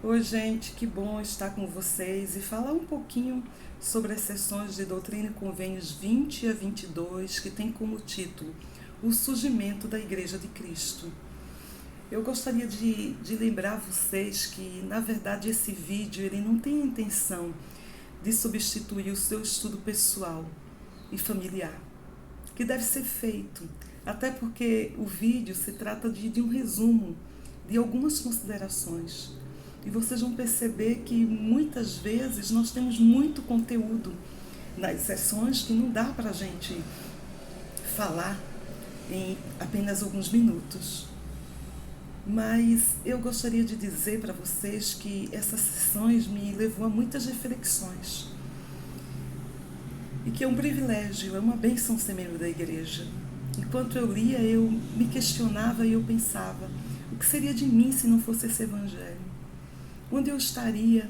Oi, gente, que bom estar com vocês e falar um pouquinho sobre as sessões de Doutrina e Convênios 20 a 22, que tem como título O Surgimento da Igreja de Cristo. Eu gostaria de lembrar vocês que, na verdade, esse vídeo ele não tem a intenção de substituir o seu estudo pessoal e familiar, que deve ser feito, até porque o vídeo se trata de um resumo de algumas considerações. E vocês vão perceber que muitas vezes nós temos muito conteúdo nas sessões que não dá para a gente falar em apenas alguns minutos. Mas eu gostaria de dizer para vocês que essas sessões me levou a muitas reflexões. E que é um privilégio, é uma bênção ser membro da igreja. Enquanto eu lia, eu me questionava e eu pensava, o que seria de mim se não fosse esse evangelho? Onde eu estaria?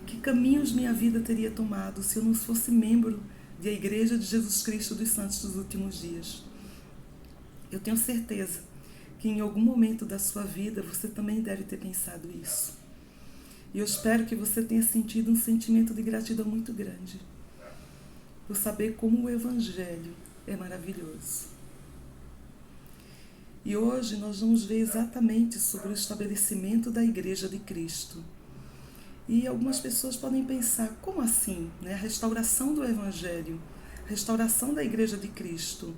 Que caminhos minha vida teria tomado se eu não fosse membro da Igreja de Jesus Cristo dos Santos dos Últimos Dias? Eu tenho certeza que em algum momento da sua vida você também deve ter pensado isso. E eu espero que você tenha sentido um sentimento de gratidão muito grande por saber como o Evangelho é maravilhoso. E hoje nós vamos ver exatamente sobre o estabelecimento da Igreja de Cristo. E algumas pessoas podem pensar, como assim? A restauração do Evangelho, a restauração da Igreja de Cristo.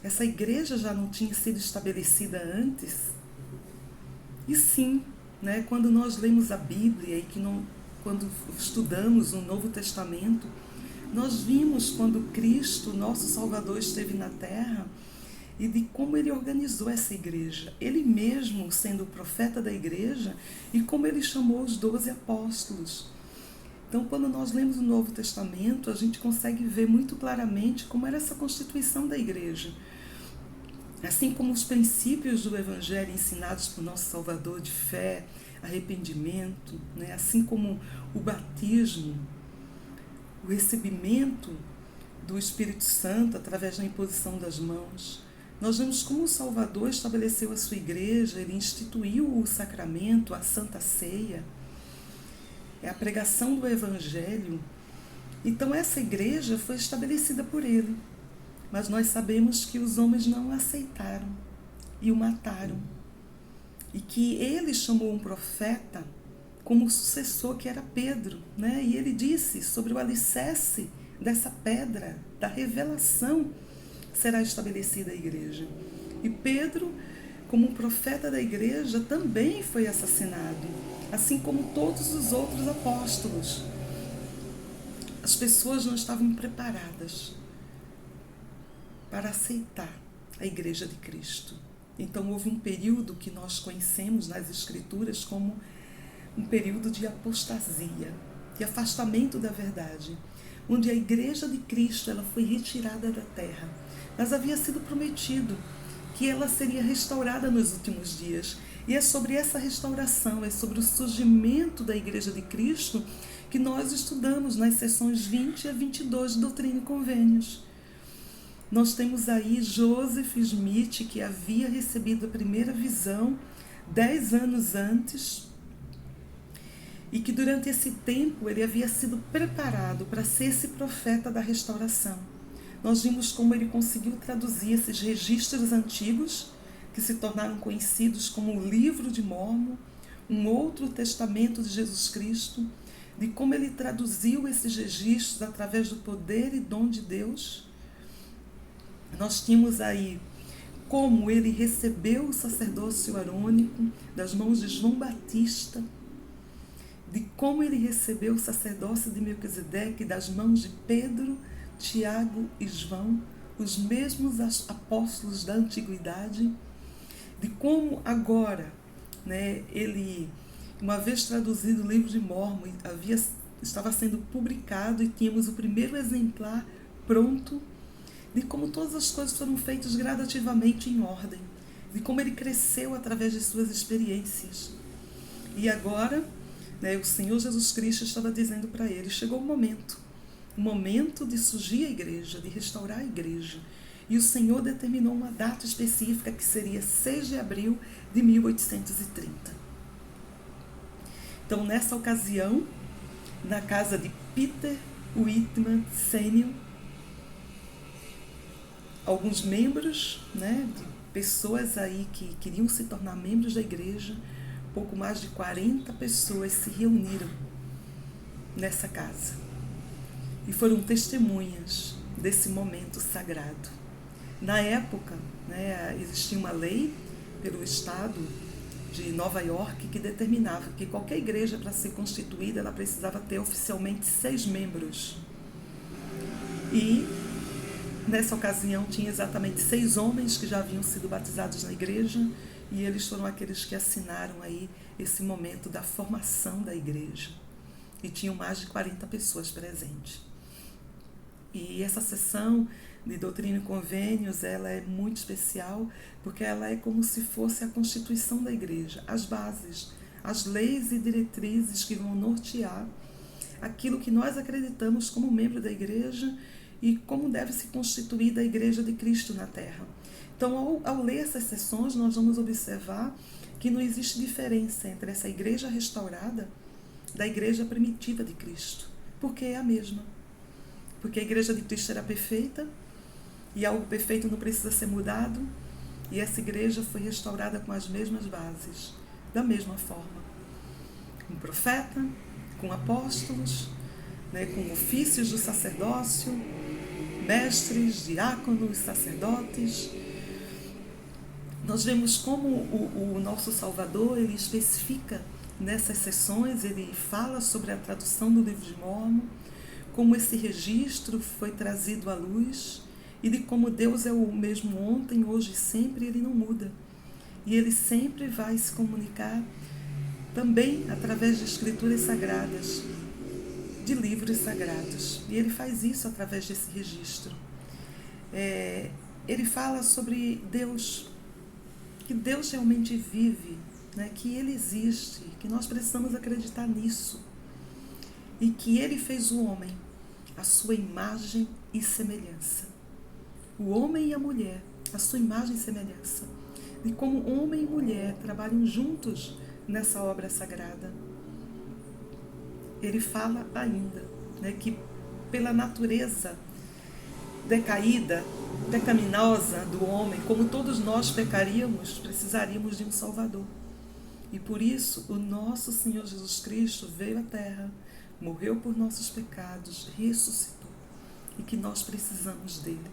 Essa igreja já não tinha sido estabelecida antes? E sim, quando nós lemos a Bíblia e quando estudamos o Novo Testamento, nós vimos quando Cristo, nosso Salvador, esteve na Terra, e de como ele organizou essa igreja. Ele mesmo sendo o profeta da igreja e como ele chamou os 12 apóstolos. Então, quando nós lemos o Novo Testamento, a gente consegue ver muito claramente como era essa constituição da igreja. Assim como os princípios do Evangelho ensinados por nosso Salvador de fé, arrependimento, assim como o batismo, o recebimento do Espírito Santo através da imposição das mãos. Nós vemos como o Salvador estabeleceu a sua igreja, ele instituiu o sacramento, a Santa Ceia, a pregação do Evangelho. Então essa igreja foi estabelecida por ele. Mas nós sabemos que os homens não a aceitaram e o mataram. E que ele chamou um profeta como sucessor, que era Pedro. E ele disse sobre o alicerce dessa pedra, da revelação, será estabelecida a igreja. E Pedro, como um profeta da igreja, também foi assassinado, assim como todos os outros apóstolos. As pessoas não estavam preparadas para aceitar a igreja de Cristo. Então houve um período que nós conhecemos nas Escrituras como um período de apostasia, de afastamento da verdade, onde a igreja de Cristo ela foi retirada da terra. Mas havia sido prometido que ela seria restaurada nos últimos dias. E é sobre essa restauração, é sobre o surgimento da Igreja de Cristo que nós estudamos nas sessões 20 a 22 de Doutrina e Convênios. Nós temos aí Joseph Smith, que havia recebido a primeira visão 10 anos antes, e que durante esse tempo ele havia sido preparado para ser esse profeta da restauração. Nós vimos como ele conseguiu traduzir esses registros antigos, que se tornaram conhecidos como o Livro de Mórmon, um outro testamento de Jesus Cristo, de como ele traduziu esses registros através do poder e dom de Deus. Nós tínhamos aí como ele recebeu o sacerdócio arônico das mãos de João Batista, de como ele recebeu o sacerdócio de Melquisedeque das mãos de Pedro, Tiago e João, os mesmos apóstolos da antiguidade, de como agora, ele, uma vez traduzido o Livro de Mórmon, estava sendo publicado e tínhamos o primeiro exemplar pronto, de como todas as coisas foram feitas gradativamente em ordem, de como ele cresceu através de suas experiências. E agora, o Senhor Jesus Cristo estava dizendo para ele, chegou o momento de surgir a igreja, de restaurar a igreja. E o Senhor determinou uma data específica que seria 6 de abril de 1830. Então, nessa ocasião, na casa de Peter Whitman Sr., alguns membros, né, de pessoas aí que queriam se tornar membros da igreja, pouco mais de 40 pessoas se reuniram nessa casa e foram testemunhas desse momento sagrado. Na época, né, existia uma lei pelo estado de Nova York que determinava que qualquer igreja, para ser constituída, ela precisava ter oficialmente 6 membros. E nessa ocasião tinha exatamente 6 homens que já haviam sido batizados na igreja, e eles foram aqueles que assinaram aí esse momento da formação da igreja. E tinham mais de 40 pessoas presentes. E essa sessão de Doutrina e Convênios, ela é muito especial, porque ela é como se fosse a constituição da igreja, as bases, as leis e diretrizes que vão nortear aquilo que nós acreditamos como membro da igreja e como deve se constituir a igreja de Cristo na Terra. Então, ao ler essas sessões, nós vamos observar que não existe diferença entre essa igreja restaurada da igreja primitiva de Cristo, porque é a mesma. Porque a igreja de Cristo era perfeita, e algo perfeito não precisa ser mudado, e essa igreja foi restaurada com as mesmas bases, da mesma forma. Com profeta, com apóstolos, né, com ofícios do sacerdócio, mestres, diáconos, sacerdotes. Nós vemos como o nosso Salvador, ele especifica nessas sessões, ele fala sobre a tradução do livro de Mórmon, como esse registro foi trazido à luz e de como Deus é o mesmo ontem, hoje e sempre, ele não muda. E ele sempre vai se comunicar também através de escrituras sagradas, de livros sagrados. E ele faz isso através desse registro. Ele fala sobre Deus, que Deus realmente vive, né? Que ele existe, que nós precisamos acreditar nisso. E que ele fez o homem a sua imagem e semelhança. O homem e a mulher, a sua imagem e semelhança. E como homem e mulher trabalham juntos nessa obra sagrada. Ele fala ainda, né, que pela natureza decaída, pecaminosa do homem, como todos nós pecaríamos, precisaríamos de um Salvador. E por isso o nosso Senhor Jesus Cristo veio à Terra, morreu por nossos pecados, ressuscitou, e que nós precisamos dele,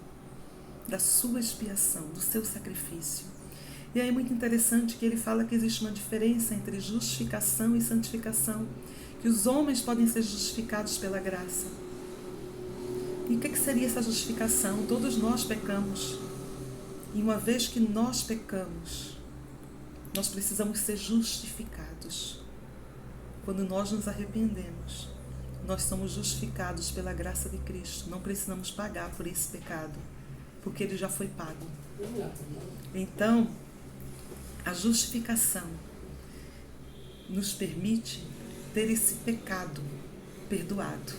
da sua expiação, do seu sacrifício. E aí é muito interessante que ele fala que existe uma diferença entre justificação e santificação, que os homens podem ser justificados pela graça. E o que seria essa justificação? Todos nós pecamos, e uma vez que nós pecamos, nós precisamos ser justificados. Quando nós nos arrependemos, nós somos justificados pela graça de Cristo. Não precisamos pagar por esse pecado, porque ele já foi pago. Então, a justificação nos permite ter esse pecado perdoado,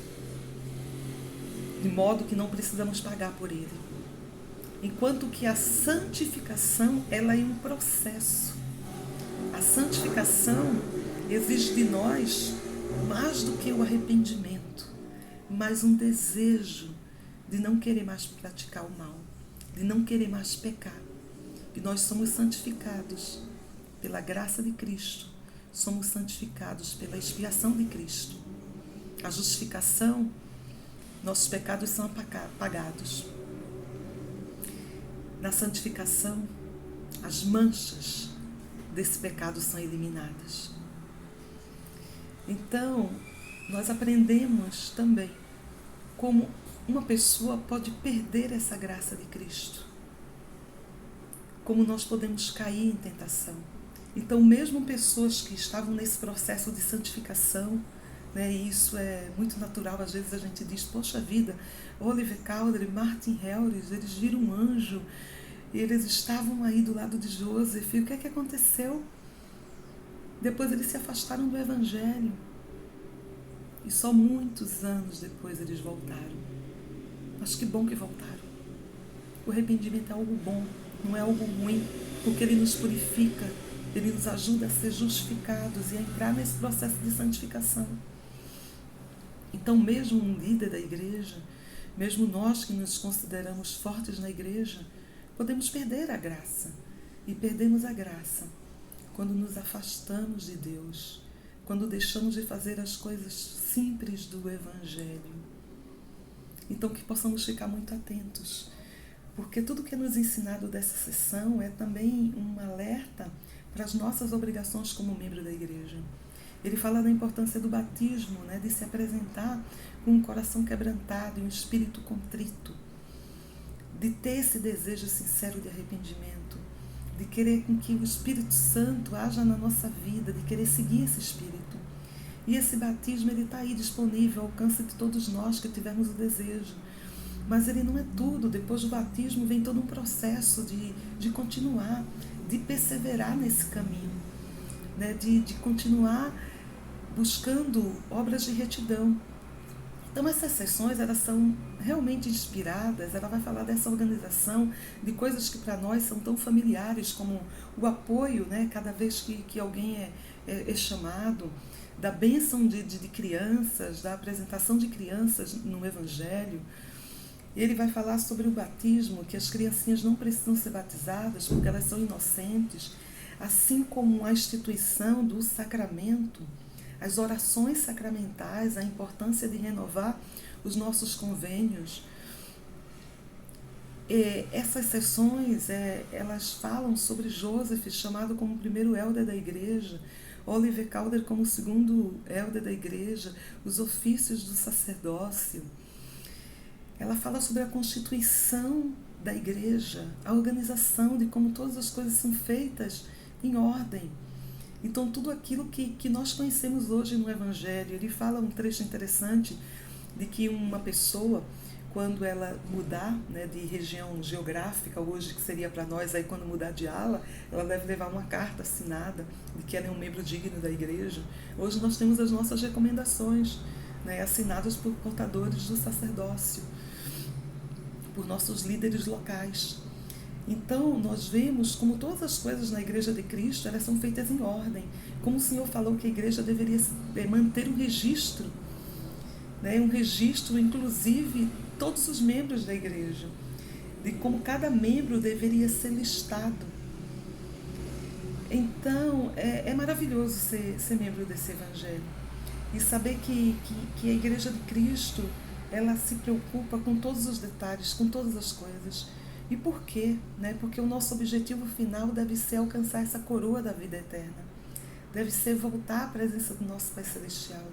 de modo que não precisamos pagar por ele. Enquanto que a santificação, ela é um processo. A santificação exige de nós mais do que o arrependimento, mas um desejo de não querer mais praticar o mal, de não querer mais pecar. E nós somos santificados pela graça de Cristo, somos santificados pela expiação de Cristo. A justificação, nossos pecados são apagados. Na santificação, as manchas desse pecado são eliminadas. Então, nós aprendemos também como uma pessoa pode perder essa graça de Cristo, como nós podemos cair em tentação. Então, mesmo pessoas que estavam nesse processo de santificação, né, e isso é muito natural, às vezes a gente diz, poxa vida, Oliver Cowdery, Martin Helris, eles viram um anjo, e eles estavam aí do lado de Joseph, e o que é que aconteceu? Depois eles se afastaram do Evangelho, e só muitos anos depois eles voltaram. Mas que bom que voltaram. O arrependimento é algo bom, não é algo ruim, porque ele nos purifica, Ele nos ajuda a ser justificados e a entrar nesse processo de santificação. Então, mesmo um líder da igreja, mesmo nós que nos consideramos fortes na igreja, podemos perder a graça. E perdemos a graça quando nos afastamos de Deus, quando deixamos de fazer as coisas simples do Evangelho. Então, que possamos ficar muito atentos, porque tudo que é nos ensinado dessa sessão é também um alerta para as nossas obrigações como membro da igreja. Ele fala da importância do batismo, de se apresentar com um coração quebrantado e um espírito contrito, de ter esse desejo sincero de arrependimento, de querer com que o Espírito Santo haja na nossa vida, de querer seguir esse Espírito. E esse batismo está aí disponível ao alcance de todos nós que tivermos o desejo. Mas ele não é tudo. Depois do batismo vem todo um processo de continuar, de perseverar nesse caminho, de continuar buscando obras de retidão. Então essas sessões, elas são realmente inspiradas, ela vai falar dessa organização, de coisas que para nós são tão familiares, como o apoio, cada vez que alguém é chamado, da bênção de crianças, da apresentação de crianças no Evangelho. Ele vai falar sobre o batismo, que as criancinhas não precisam ser batizadas porque elas são inocentes, assim como a instituição do sacramento, as orações sacramentais, a importância de renovar os nossos convênios. Essas sessões, elas falam sobre Joseph, chamado como o primeiro elder da igreja, Oliver Calder como o segundo elder da igreja, os ofícios do sacerdócio. Ela fala sobre a constituição da igreja, a organização de como todas as coisas são feitas em ordem. Então, tudo aquilo que nós conhecemos hoje no Evangelho, ele fala um trecho interessante de que uma pessoa, quando ela mudar de região geográfica, hoje que seria para nós, aí quando mudar de ala, ela deve levar uma carta assinada de que ela é um membro digno da igreja. Hoje nós temos as nossas recomendações, assinadas por portadores do sacerdócio, por nossos líderes locais. Então, nós vemos como todas as coisas na Igreja de Cristo, elas são feitas em ordem. Como o Senhor falou que a igreja deveria manter um registro, inclusive todos os membros da igreja, de como cada membro deveria ser listado. Então, é maravilhoso ser membro desse Evangelho e saber que a Igreja de Cristo, ela se preocupa com todos os detalhes, com todas as coisas. E por quê? Porque o nosso objetivo final deve ser alcançar essa coroa da vida eterna. Deve ser voltar à presença do nosso Pai Celestial.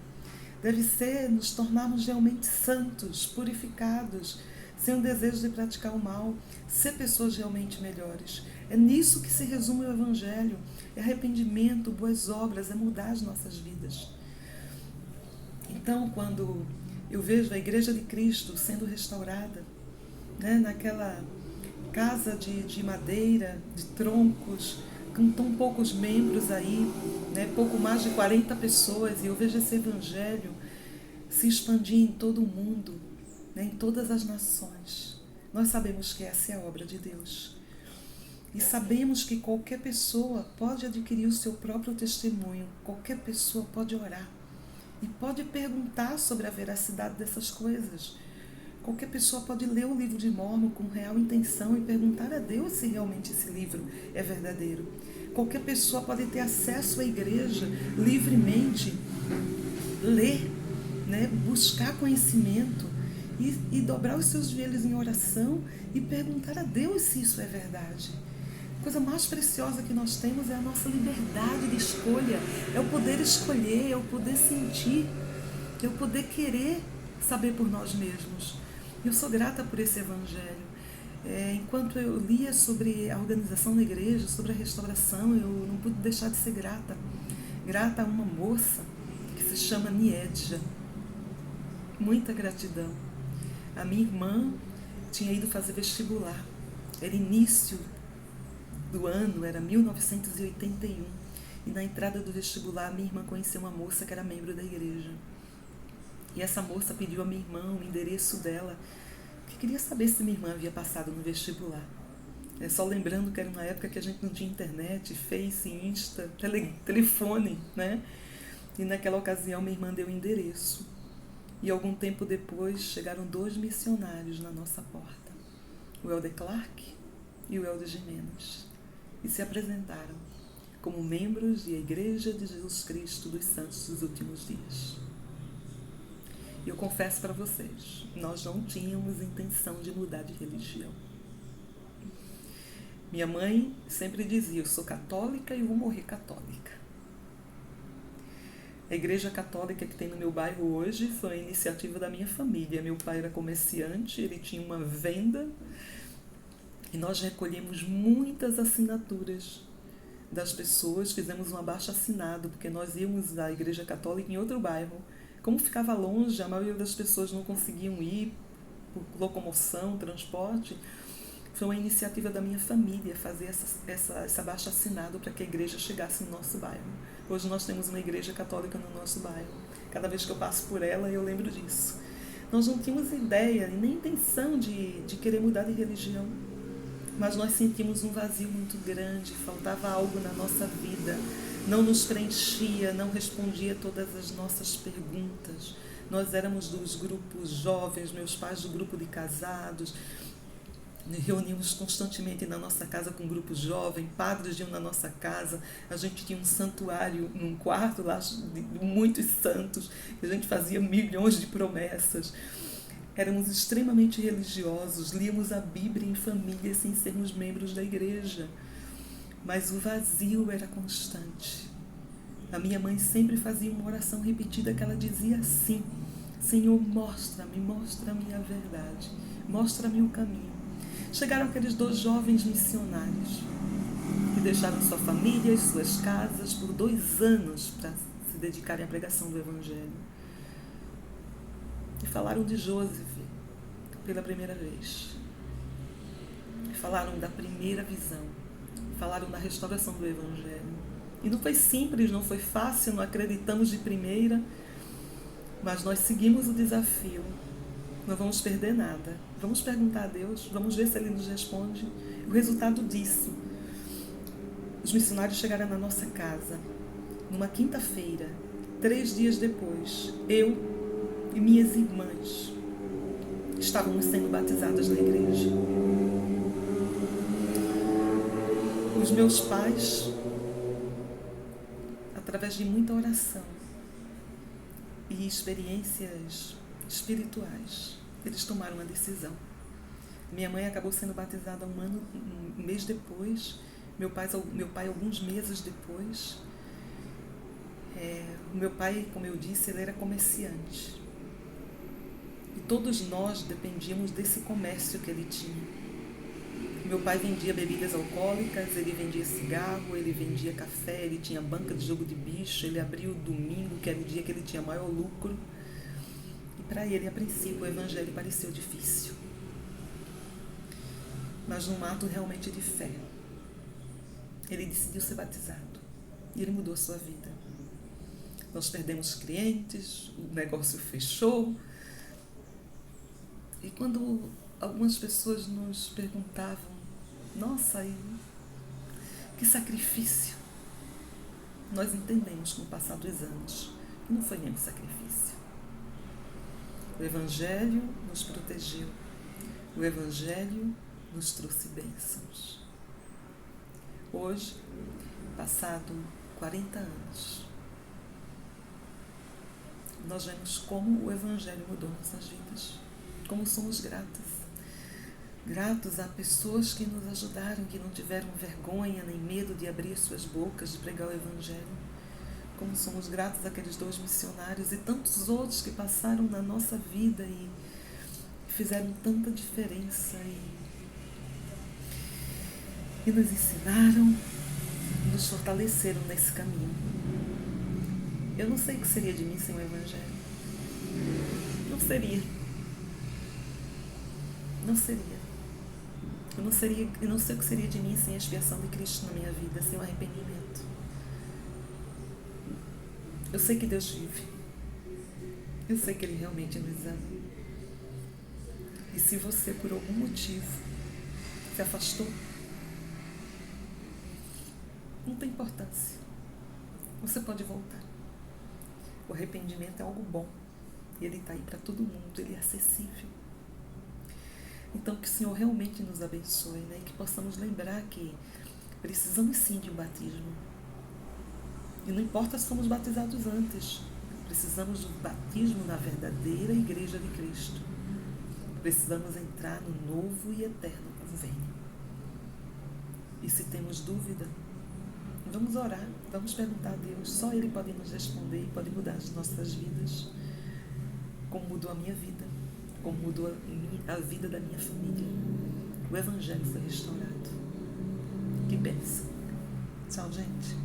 Deve ser nos tornarmos realmente santos, purificados, sem o desejo de praticar o mal, ser pessoas realmente melhores. É nisso que se resume o Evangelho. É arrependimento, boas obras, é mudar as nossas vidas. Então, quando eu vejo a Igreja de Cristo sendo restaurada, naquela casa de madeira, de troncos, com tão poucos membros aí, pouco mais de 40 pessoas, e eu vejo esse Evangelho se expandir em todo o mundo, em todas as nações. Nós sabemos que essa é a obra de Deus. E sabemos que qualquer pessoa pode adquirir o seu próprio testemunho, qualquer pessoa pode orar e pode perguntar sobre a veracidade dessas coisas. Qualquer pessoa pode ler o livro de Mórmon com real intenção e perguntar a Deus se realmente esse livro é verdadeiro. Qualquer pessoa pode ter acesso à igreja livremente, ler, buscar conhecimento e dobrar os seus joelhos em oração e perguntar a Deus se isso é verdade. A coisa mais preciosa que nós temos é a nossa liberdade de escolha, é o poder escolher, é o poder sentir, é o poder querer saber por nós mesmos. Eu sou grata por esse Evangelho. Enquanto eu lia sobre a organização da igreja, sobre a restauração, eu não pude deixar de ser grata. Grata a uma moça que se chama Niedja. Muita gratidão. A minha irmã tinha ido fazer vestibular. Era início do ano, era 1981. E na entrada do vestibular, minha irmã conheceu uma moça que era membro da igreja. E essa moça pediu a minha irmã o endereço dela, que queria saber se minha irmã havia passado no vestibular. É só lembrando que era uma época que a gente não tinha internet, Face, Insta, telefone, né? E naquela ocasião minha irmã deu o endereço. E algum tempo depois chegaram 2 missionários na nossa porta, o Helder Clark e o Helder Jimenez, e se apresentaram como membros da Igreja de Jesus Cristo dos Santos dos Últimos Dias. E eu confesso para vocês, nós não tínhamos intenção de mudar de religião. Minha mãe sempre dizia, eu sou católica e vou morrer católica. A igreja católica que tem no meu bairro hoje foi a iniciativa da minha família. Meu pai era comerciante, ele tinha uma venda e nós recolhemos muitas assinaturas das pessoas, fizemos um abaixo-assinado, porque nós íamos à igreja católica em outro bairro. Como ficava longe, a maioria das pessoas não conseguiam ir por locomoção, transporte. Foi uma iniciativa da minha família fazer esse abaixo-assinado para que a igreja chegasse no nosso bairro. Hoje nós temos uma igreja católica no nosso bairro. Cada vez que eu passo por ela, eu lembro disso. Nós não tínhamos ideia nem intenção de querer mudar de religião, mas nós sentimos um vazio muito grande, faltava algo na nossa vida, não nos preenchia, não respondia todas as nossas perguntas. Nós éramos dos grupos jovens, meus pais do grupo de casados, reuníamos constantemente na nossa casa com um grupo jovem, padres iam na nossa casa, a gente tinha um santuário num quarto lá de muitos santos, a gente fazia milhões de promessas. Éramos extremamente religiosos, líamos a Bíblia em família sem sermos membros da igreja, mas o vazio era constante. A minha mãe sempre fazia uma oração repetida que ela dizia assim: Senhor, mostra-me a verdade, mostra-me o caminho. Chegaram aqueles 2 jovens missionários que deixaram sua família e suas casas por 2 anos para se dedicarem à pregação do Evangelho. E falaram de Joseph pela primeira vez. Falaram da primeira visão. Falaram da restauração do Evangelho. E não foi simples, não foi fácil, não acreditamos de primeira, mas nós seguimos o desafio. Não vamos perder nada. Vamos perguntar a Deus, vamos ver se Ele nos responde. O resultado disso, os missionários chegaram na nossa casa, numa quinta-feira, 3 dias depois, eu e minhas irmãs estávamos sendo batizadas na igreja. Os meus pais, através de muita oração e experiências espirituais, eles tomaram uma decisão. Minha mãe acabou sendo batizada um mês depois, meu pai alguns meses depois. O meu pai, como eu disse, ele era comerciante. E todos nós dependíamos desse comércio que ele tinha. Meu pai vendia bebidas alcoólicas, ele vendia cigarro, ele vendia café, ele tinha banca de jogo de bicho, ele abria o domingo, que era o dia que ele tinha maior lucro. E para ele, a princípio, o evangelho pareceu difícil. Mas num ato realmente de fé, ele decidiu ser batizado. E ele mudou a sua vida. Nós perdemos clientes, o negócio fechou. E quando algumas pessoas nos perguntavam, nossa, que sacrifício, nós entendemos com o passar dos anos que não foi nenhum sacrifício. O Evangelho nos protegeu, o Evangelho nos trouxe bênçãos. Hoje, passado 40 anos, nós vemos como o Evangelho mudou nossas vidas, como somos gratos a pessoas que nos ajudaram, que não tiveram vergonha nem medo de abrir suas bocas, de pregar o Evangelho. Como somos gratos àqueles 2 missionários e tantos outros que passaram na nossa vida e fizeram tanta diferença e nos ensinaram, nos fortaleceram nesse caminho. Eu não sei o que seria de mim sem o Evangelho. Não seria. Eu não sei o que seria de mim sem a expiação de Cristo na minha vida, sem o arrependimento. Eu sei que Deus vive. Eu sei que Ele realmente nos ama. E se você, por algum motivo, se afastou, Não tem importância. Você pode voltar. O arrependimento é algo bom. E ele está aí para todo mundo, ele é acessível. Então, que o Senhor realmente nos abençoe, né? E que possamos lembrar que precisamos sim de um batismo. E não importa se fomos batizados antes. Precisamos do batismo na verdadeira Igreja de Cristo. Precisamos entrar no novo e eterno convênio. E se temos dúvida, vamos orar, vamos perguntar a Deus. Só Ele pode nos responder e pode mudar as nossas vidas. Como mudou a minha vida, como mudou a vida da minha família. O Evangelho foi restaurado. Que bênção. Tchau, gente.